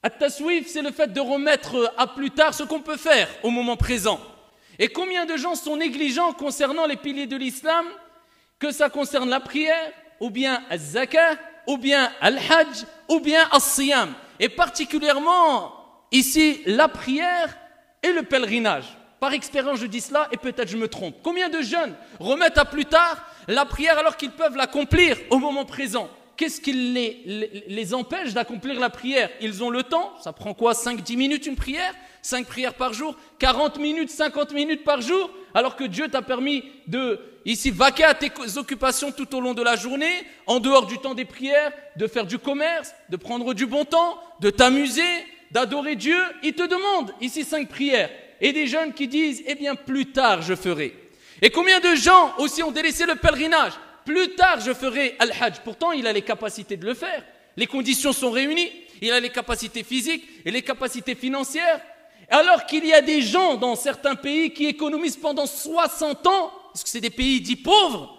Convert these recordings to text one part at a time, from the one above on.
At-taswif, c'est le fait de remettre à plus tard ce qu'on peut faire au moment présent. Et combien de gens sont négligents concernant les piliers de l'islam, que ça concerne la prière, ou bien al-zakah, ou bien al-hajj, ou bien al-siyam. Et particulièrement, ici, la prière et le pèlerinage. Par expérience, je dis cela et peut-être je me trompe. Combien de jeunes remettent à plus tard la prière alors qu'ils peuvent l'accomplir au moment présent? Qu'est-ce qui les empêche d'accomplir la prière? Ils ont le temps. Ça prend quoi? 5-10 minutes une prière? 5 prières par jour? 40 minutes, 50 minutes par jour? Alors que Dieu t'a permis de, ici, vaquer à tes occupations tout au long de la journée, en dehors du temps des prières, de faire du commerce, de prendre du bon temps, de t'amuser, d'adorer Dieu. Il te demande ici 5 prières. Et des jeunes qui disent, eh bien, plus tard je ferai. Et combien de gens aussi ont délaissé le pèlerinage? Plus tard, je ferai Al-Hajj. Pourtant, il a les capacités de le faire. Les conditions sont réunies. Il a les capacités physiques et les capacités financières. Alors qu'il y a des gens dans certains pays qui économisent pendant 60 ans, parce que c'est des pays dits pauvres,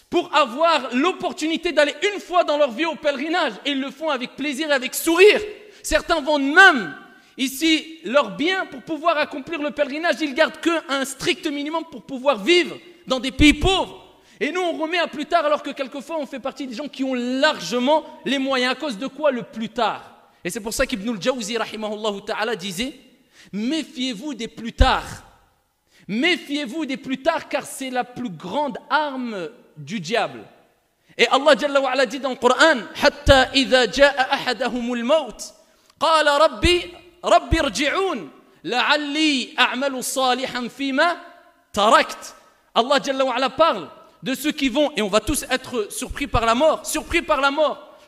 pour avoir l'opportunité d'aller une fois dans leur vie au pèlerinage. Et ils le font avec plaisir et avec sourire. Certains vendent même ici leurs biens pour pouvoir accomplir le pèlerinage. Ils gardent qu'un strict minimum pour pouvoir vivre dans des pays pauvres. Et nous, on remet à plus tard, alors que quelquefois, on fait partie des gens qui ont largement les moyens. À cause de quoi? Le plus tard. Et c'est pour ça qu'Ibn al-Jawzi, rahimahullah ta'ala, disait, méfiez-vous des plus tard. Méfiez-vous des plus tard, car c'est la plus grande arme du diable. Et Allah Jalla wa ala dit dans le Coran, hatta idha ja'a ahadahumul maut, qala rabbi irji'un, la'alli a'malu salihan fima tarakt. Allah Jalla wa ala parle de ceux qui vont, et on va tous être surpris par la mort.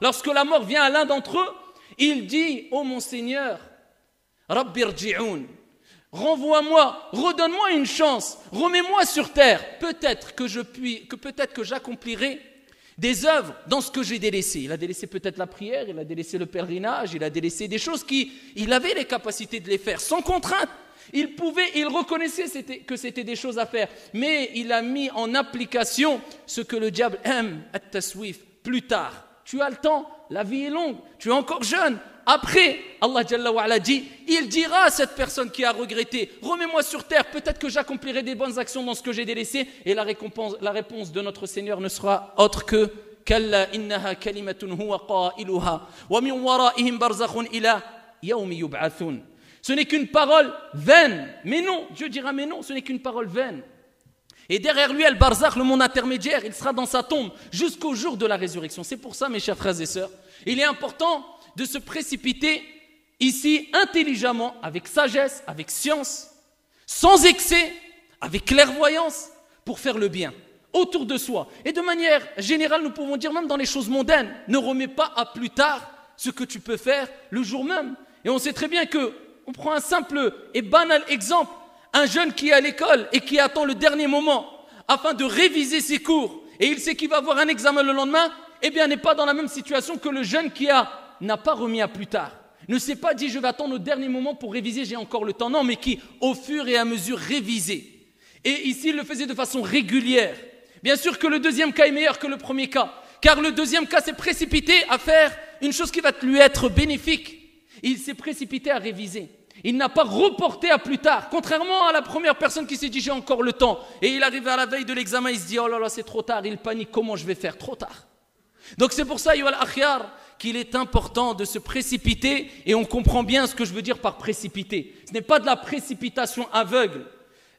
Lorsque la mort vient à l'un d'entre eux, il dit, oh mon Seigneur, Rabbi irji'un, renvoie-moi, redonne-moi une chance, remets-moi sur terre. Peut-être que j'accomplirai des œuvres dans ce que j'ai délaissé. Il a délaissé peut-être la prière, il a délaissé le pèlerinage, il a délaissé des choses il avait les capacités de les faire sans contrainte. Il reconnaissait que c'était des choses à faire, mais il a mis en application ce que le diable aime, at-taswif, plus tard. Tu as le temps, la vie est longue, tu es encore jeune. Après, Allah Jalla wa ala dit, il dira à cette personne qui a regretté, remets-moi sur terre, peut-être que j'accomplirai des bonnes actions dans ce que j'ai délaissé. Et la réponse de notre Seigneur ne sera autre que Kalla innaha kalimatun huwa qailuha wa min waraihim barzakhun ila yawmi yub'athun. Ce n'est qu'une parole vaine. Mais non, Dieu dira mais non, ce n'est qu'une parole vaine. Et derrière lui, al-barzakh, le monde intermédiaire, il sera dans sa tombe jusqu'au jour de la résurrection. C'est pour ça, mes chers frères et sœurs, il est important de se précipiter ici intelligemment, avec sagesse, avec science, sans excès, avec clairvoyance, pour faire le bien autour de soi. Et de manière générale, nous pouvons dire même dans les choses mondaines, ne remets pas à plus tard ce que tu peux faire le jour même. Et on sait très bien que, on prend un simple et banal exemple, un jeune qui est à l'école et qui attend le dernier moment afin de réviser ses cours, et il sait qu'il va avoir un examen le lendemain, eh bien n'est pas dans la même situation que le jeune qui n'a pas remis à plus tard. Ne s'est pas dit je vais attendre au dernier moment pour réviser, j'ai encore le temps. Non, mais qui au fur et à mesure révisait. Et ici il le faisait de façon régulière. Bien sûr que le deuxième cas est meilleur que le premier cas, car le deuxième cas s'est précipité à faire une chose qui va lui être bénéfique. Il s'est précipité à réviser. Il n'a pas reporté à plus tard, contrairement à la première personne qui s'est dit j'ai encore le temps. Et il arrive à la veille de l'examen, il se dit oh là là c'est trop tard, il panique, comment je vais faire? Trop tard. Donc c'est pour ça, Ayyuhal akhyar, qu'il est important de se précipiter, et on comprend bien ce que je veux dire par précipiter. Ce n'est pas de la précipitation aveugle,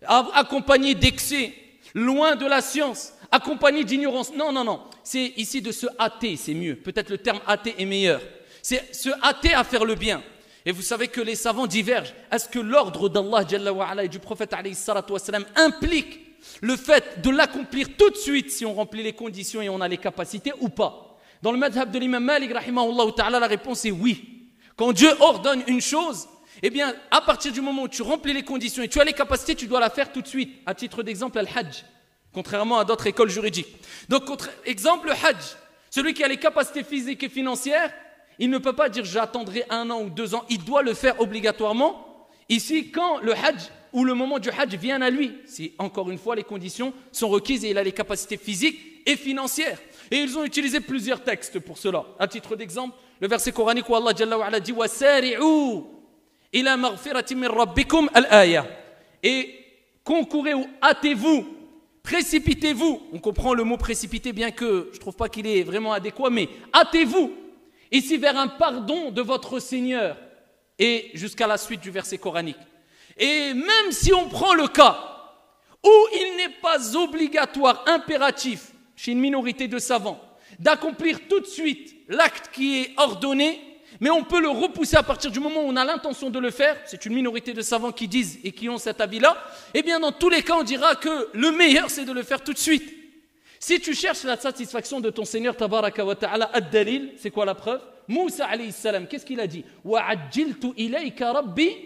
accompagnée d'excès, loin de la science, accompagnée d'ignorance. Non, non, non. C'est ici de se hâter, c'est mieux. Peut-être le terme hâter est meilleur. C'est se hâter à faire le bien. Et vous savez que les savants divergent. Est-ce que l'ordre d'Allah Jalla wa ala et du prophète alayhi salatu wassalam implique le fait de l'accomplir tout de suite si on remplit les conditions et on a les capacités ou pas? Dans le madhab de l'imam Malik, rahimahullah ta'ala, la réponse est oui. Quand Dieu ordonne une chose, eh bien, à partir du moment où tu remplis les conditions et tu as les capacités, tu dois la faire tout de suite. À titre d'exemple, al-hajj, contrairement à d'autres écoles juridiques. Donc, exemple, le hajj. Celui qui a les capacités physiques et financières, il ne peut pas dire j'attendrai 1 an ou 2 ans. Il doit le faire obligatoirement. Ici, quand le hajj ou le moment du hajj vient à lui, si encore une fois les conditions sont requises et il a les capacités physiques et financières. Et ils ont utilisé plusieurs textes pour cela. À titre d'exemple, Le verset coranique où Allah Jalla wa Ala dit وَسَارِعُوا إِلَى مَغْفِرَةٍ مِّن رَبِّكُمْ الْآيَةِ. Et concourez ou hâtez-vous, précipitez-vous. On comprend le mot précipiter, bien que je ne trouve pas qu'il est vraiment adéquat, mais hâtez-vous ici vers un pardon de votre Seigneur. Et jusqu'à la suite du verset coranique. Et même si on prend le cas où il n'est pas obligatoire, impératif, chez une minorité de savants, d'accomplir tout de suite l'acte qui est ordonné, mais on peut le repousser à partir du moment où on a l'intention de le faire, c'est une minorité de savants qui disent et qui ont cet avis-là, eh bien dans tous les cas on dira que le meilleur c'est de le faire tout de suite. Si tu cherches la satisfaction de ton Seigneur Tabaraka wa Ta'ala, ad-dalil, c'est quoi la preuve? Moussa alayhi salam, qu'est-ce qu'il a dit? وَعَجِّلْتُ إِلَيْكَ رَبِّي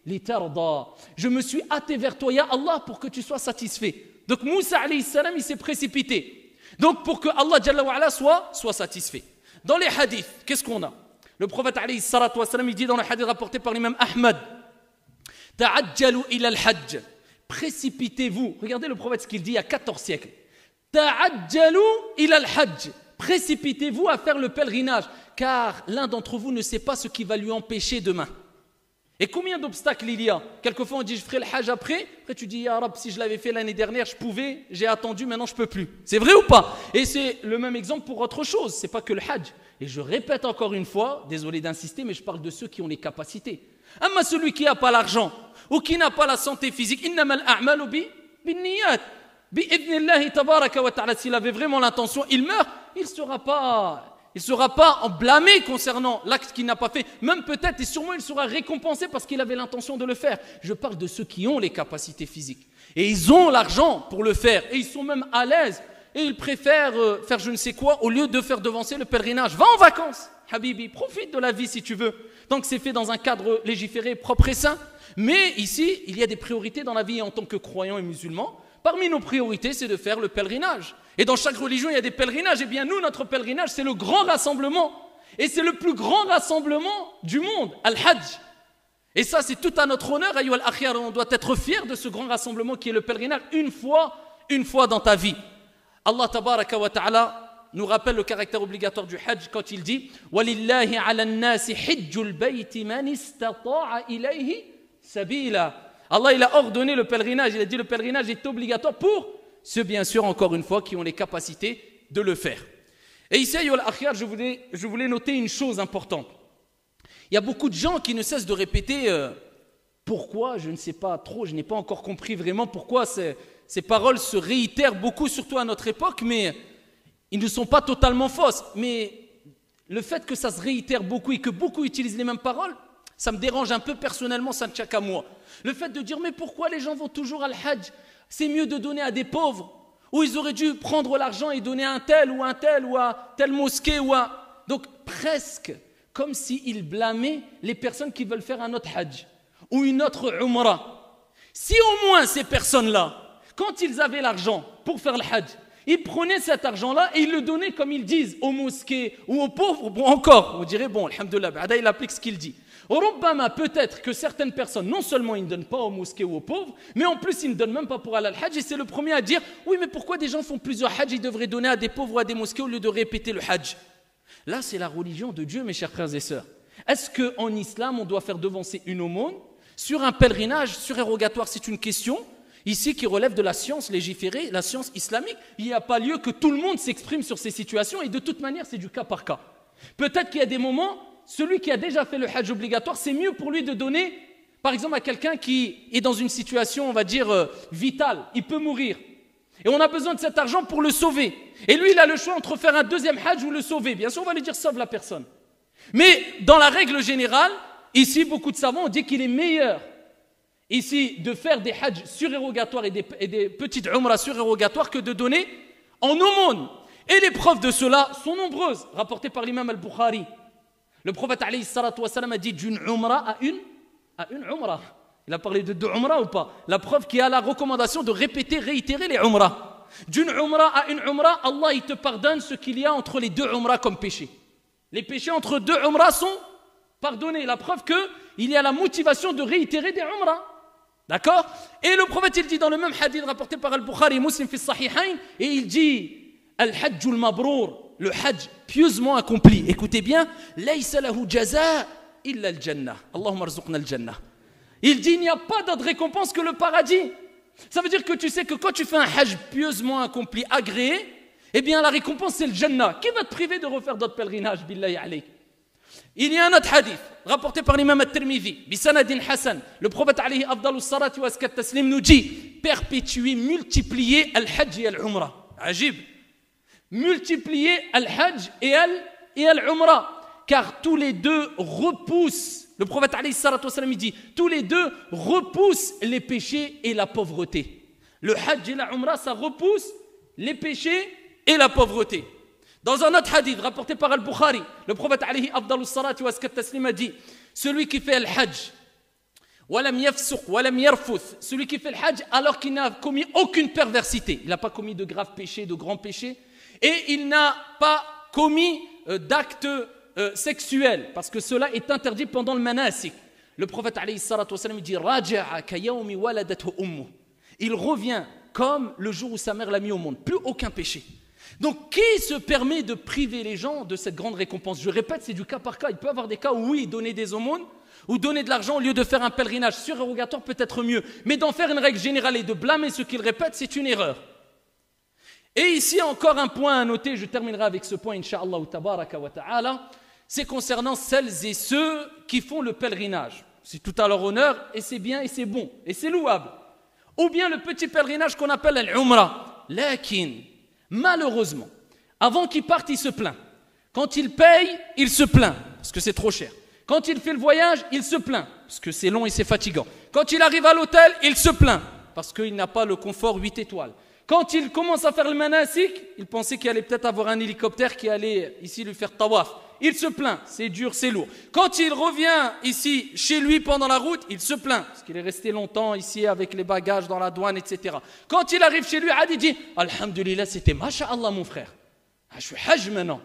لِتَرْضَى. Je me suis hâté vers toi, ya Allah, pour que tu sois satisfait. Donc Moussa alayhi salam, il s'est précipité. Donc pour que Allah Jalla wa Ala soit satisfait. Dans les hadiths, qu'est-ce qu'on a? Le prophète alayhi salatu wa salam, il dit dans le hadith rapporté par l'imam Ahmad, ta'ajjalu ila al-hajj. Précipitez-vous. Regardez le prophète ce qu'il dit il y a 14 siècles. Ta'ajjalu ila al-hajj. Précipitez-vous à faire le pèlerinage, car l'un d'entre vous ne sait pas ce qui va lui empêcher demain. Et combien d'obstacles il y a? Quelquefois on dit je ferai le hajj après tu dis ya Rab, si je l'avais fait l'année dernière je pouvais, j'ai attendu, maintenant je peux plus. C'est vrai ou pas? Et c'est le même exemple pour autre chose, c'est pas que le hajj. Et je répète encore une fois, désolé d'insister, mais je parle de ceux qui ont les capacités. Amma celui qui n'a pas l'argent ou qui n'a pas la santé physique, innamal a'malu binniyat. Bi'idhnillahi tabaraka wa ta'ala, s'il avait vraiment l'intention, il meurt, il ne sera pas blâmé concernant l'acte qu'il n'a pas fait. Même peut-être et sûrement il sera récompensé parce qu'il avait l'intention de le faire. Je parle de ceux qui ont les capacités physiques. Et ils ont l'argent pour le faire. Et ils sont même à l'aise. Et ils préfèrent faire je ne sais quoi au lieu de faire devancer le pèlerinage. Va en vacances, Habibi. Profite de la vie si tu veux. Tant que c'est fait dans un cadre légiféré, propre et sain. Mais ici, il y a des priorités dans la vie en tant que croyants et musulmans. Parmi nos priorités, c'est de faire le pèlerinage. Et dans chaque religion, il y a des pèlerinages. Eh bien, nous, notre pèlerinage, c'est le grand rassemblement. Et c'est le plus grand rassemblement du monde, Al-Hajj. Et ça, c'est tout à notre honneur. Ayyuha al-akhiyar, on doit être fiers de ce grand rassemblement qui est le pèlerinage une fois dans ta vie. Allah tabaraka wa ta'ala nous rappelle le caractère obligatoire du Hajj quand il dit « Walillahi ala an-nasi hijjul bayti man istata'a ilayhi sabila » Allah, il a ordonné le pèlerinage. Il a dit le pèlerinage est obligatoire pour ceux, bien sûr, encore une fois, qui ont les capacités de le faire. Et ici, ayyuha al-akhiyar, je voulais noter une chose importante. Il y a beaucoup de gens qui ne cessent de répéter pourquoi, je ne sais pas trop, je n'ai pas encore compris vraiment pourquoi ces paroles se réitèrent beaucoup, surtout à notre époque, mais ils ne sont pas totalement fausses. Mais le fait que ça se réitère beaucoup et que beaucoup utilisent les mêmes paroles, ça me dérange un peu personnellement, ça ne tient qu'à moi. Le fait de dire, mais pourquoi les gens vont toujours à l'Hajj? C'est mieux de donner à des pauvres. Ou ils auraient dû prendre l'argent et donner à un tel ou à telle mosquée ou à... Donc presque comme s'ils blâmaient les personnes qui veulent faire un autre Hajj ou une autre Umrah. Si au moins ces personnes-là, quand ils avaient l'argent pour faire le Hajj, ils prenaient cet argent-là et ils le donnaient comme ils disent aux mosquées ou aux pauvres, bon encore, on dirait bon, alhamdoulilah, il applique ce qu'il dit. Au Rabbama, peut-être que certaines personnes, non seulement ils ne donnent pas aux mosquées ou aux pauvres, mais en plus ils ne donnent même pas pour aller al Hajj. Et c'est le premier à dire, oui mais pourquoi des gens font plusieurs Hajj, ils devraient donner à des pauvres ou à des mosquées au lieu de répéter le Hajj. Là c'est la religion de Dieu, mes chers frères et sœurs. Est-ce qu'en islam on doit faire devancer une aumône sur un pèlerinage surérogatoire? C'est une question ici qui relève de la science légiférée, la science islamique. Il n'y a pas lieu que tout le monde s'exprime sur ces situations et de toute manière c'est du cas par cas. Peut-être qu'il y a des moments, celui qui a déjà fait le Hajj obligatoire, c'est mieux pour lui de donner, par exemple à quelqu'un qui est dans une situation, on va dire, vitale, il peut mourir. Et on a besoin de cet argent pour le sauver. Et lui, il a le choix entre faire un deuxième Hajj ou le sauver. Bien sûr, on va lui dire sauve la personne. Mais dans la règle générale, ici, beaucoup de savants ont dit qu'il est meilleur ici de faire des Hajj surérogatoires et des petites Umrah surérogatoires que de donner en aumône. Et les preuves de cela sont nombreuses, rapportées par l'imam al-Bukhari. Le prophète alayhi salatu wa salam a dit d'une Umrah à une Umrah. Il a parlé de deux Umrah ou pas? La preuve qu'il y a la recommandation de répéter, réitérer les Umrah. D'une Umrah à une Umrah, Allah il te pardonne ce qu'il y a entre les deux Umrah comme péché. Les péchés entre deux Umrah sont pardonnés. La preuve qu'il y a la motivation de réitérer des Umrah. D'accord? Et le prophète il dit dans le même hadith rapporté par al-Bukhari et Muslim fi Sahihain, et il dit Al-Hajjul Mabrour, le hajj pieusement accompli, écoutez bien, laysa lahu jaza illa al-jannah. Allahumma arzuqna al-jannah. Il dit il n'y a pas d'autre récompense que le paradis. Ça veut dire que tu sais que quand tu fais un hajj pieusement accompli, agréé, eh bien la récompense c'est le jannah. Qui va te priver de refaire d'autres pèlerinages, billahi alayk? Il y a un autre hadith rapporté par l'imam al-Tirmidhi, bisanadin Hassan. Le prophète alayhi afdalus salati wa askat taslim nous dit perpétuer, multiplier al-hajj et al-umrah. Ajib. Multiplier al-hajj et al-umrah. Car tous les deux repoussent, le prophète alayhi salatu wa salam dit, tous les deux repoussent les péchés et la pauvreté. Le hajj et la umrah, ça repousse les péchés et la pauvreté. Dans un autre hadith rapporté par Al-Bukhari, le prophète alayhi afdalus salati wa askat taslim a dit celui qui fait al-hajj walam yafsuq walam yarfuth, celui qui fait le hajj alors qu'il n'a commis aucune perversité, il n'a pas commis de graves péchés, de grands péchés, et il n'a pas commis d'actes sexuels, parce que cela est interdit pendant le manasik. Le prophète alayhi salatu wa salam dit raja'a ka yawmi waladathu ummu, il revient comme le jour où sa mère l'a mis au monde, plus aucun péché. Donc, qui se permet de priver les gens de cette grande récompense? Je répète, c'est du cas par cas. Il peut y avoir des cas où, oui, donner des aumônes ou donner de l'argent au lieu de faire un pèlerinage surérogatoire peut être mieux. Mais d'en faire une règle générale et de blâmer ceux qui le répètent, c'est une erreur. Et ici, encore un point à noter, je terminerai avec ce point, Inch'Allah tabaraka wa ta'ala, c'est concernant celles et ceux qui font le pèlerinage. C'est tout à leur honneur et c'est bien et c'est bon et c'est louable. Ou bien le petit pèlerinage qu'on appelle al-umrah. Lakin, malheureusement, avant qu'il parte, il se plaint. Quand il paye, il se plaint, parce que c'est trop cher. Quand il fait le voyage, il se plaint, parce que c'est long et c'est fatigant. Quand il arrive à l'hôtel, il se plaint, parce qu'il n'a pas le confort 8 étoiles. Quand il commence à faire le manasik, il pensait qu'il allait peut-être avoir un hélicoptère qui allait ici lui faire tawaf. Il se plaint, c'est dur, c'est lourd. Quand il revient ici, chez lui, pendant la route, il se plaint, parce qu'il est resté longtemps ici avec les bagages dans la douane, etc. Quand il arrive chez lui, il dit « Alhamdulillah, c'était masha'Allah mon frère. Je suis hajj maintenant.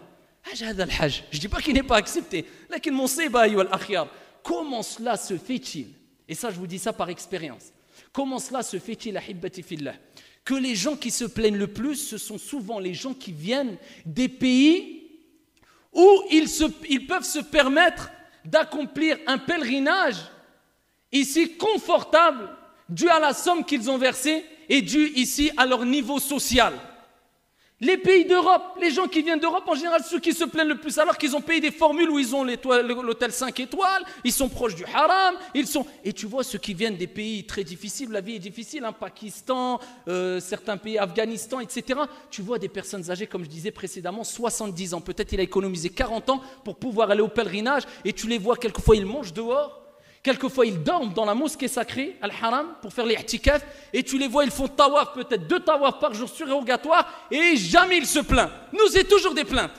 Hajj hada al-hajj. » Je ne dis pas qu'il n'est pas accepté. Lakin mon seba ayyuha al-akhyar. Comment cela se fait-il? Et ça, je vous dis ça par expérience. Comment cela se fait-il, ahibbati fillah, que les gens qui se plaignent le plus, ce sont souvent les gens qui viennent des pays où ils peuvent se permettre d'accomplir un pèlerinage ici confortable, dû à la somme qu'ils ont versée et dû ici à leur niveau social. Les pays d'Europe, les gens qui viennent d'Europe, en général, ceux qui se plaignent le plus, alors qu'ils ont payé des formules où ils ont l'hôtel 5 étoiles, ils sont proches du haram, et tu vois ceux qui viennent des pays très difficiles, la vie est difficile, hein, Pakistan, certains pays, Afghanistan, etc. Tu vois des personnes âgées, comme je disais précédemment, 70 ans, peut-être il a économisé 40 ans pour pouvoir aller au pèlerinage, et tu les vois quelquefois ils mangent dehors. Quelquefois, ils dorment dans la mosquée sacrée, Al-Haram, pour faire les i'tikaf, et tu les vois, ils font tawaf, peut-être 2 tawafs par jour surérogatoires, et jamais ils se plaignent. Nous, c'est toujours des plaintes.